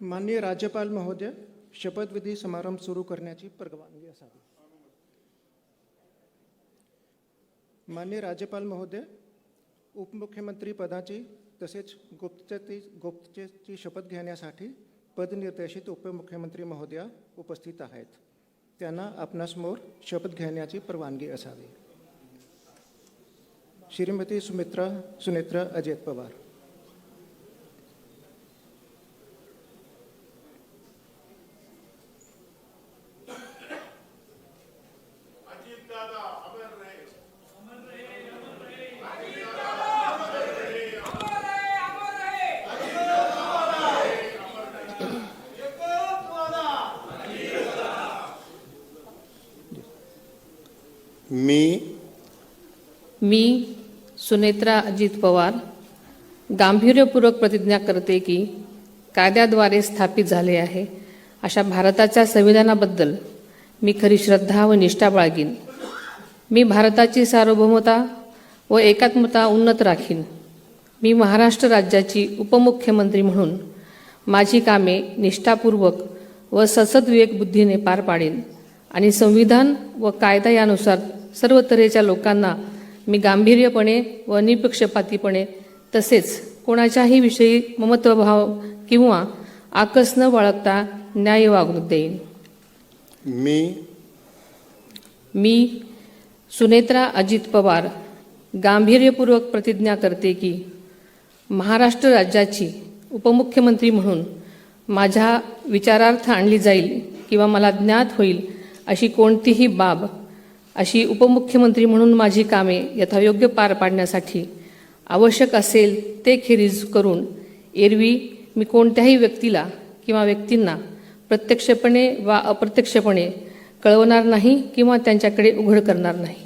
माननीय राज्यपाल महोदय, शपथविधी समारंभ सुरू करण्याची परवानगी असावी. माननीय राज्यपाल महोदय, उपमुख्यमंत्री पदाची तसेच गुप्ततेची शपथ घेण्यासाठी पदनिर्देशित उपमुख्यमंत्री महोदया उपस्थित आहेत. त्यांना आपणासमोर शपथ घेण्याची परवानगी असावी. श्रीमती सुनेत्रा अजित पवार. मी सुनेत्रा अजित पवार गांभीर्यपूर्वक प्रतिज्ञा करते की कायद्याद्वारे स्थापित झाले आहे अशा भारताच्या संविधानाबद्दल मी खरी श्रद्धा व निष्ठा बाळगीन. मी भारताची सार्वभौमता व एकात्मता उन्नत राखीन. मी महाराष्ट्र राज्याची उपमुख्यमंत्री म्हणून माझी कामे निष्ठापूर्वक व सद्विवेक बुद्धीने पार पाडेन आणि संविधान व कायदा यानुसार सर्व तऱ्हेच्या लोकांना मी गांभीर्यपणे व निपक्षपातीपणे तसेच कोणाच्याही विषयी ममत्वभाव किंवा आकस न बाळगता न्याय वागणूक देईन. मी सुनेत्रा अजित पवार गांभीर्यपूर्वक प्रतिज्ञा करते की महाराष्ट्र राज्याची उपमुख्यमंत्री म्हणून माझ्या विचारार्थ आणली जाईल किंवा मला ज्ञात होईल अशी कोणतीही बाब अशी उपमुख्यमंत्री म्हणून माझी कामे यथायोग्य पार पाडण्यासाठी आवश्यक असेल ते खेरीज करून एरवी मी कोणत्याही व्यक्तीला किंवा व्यक्तींना प्रत्यक्षपणे वा अप्रत्यक्षपणे कळवणार नाही किंवा त्यांच्याकडे उघड करणार नाही.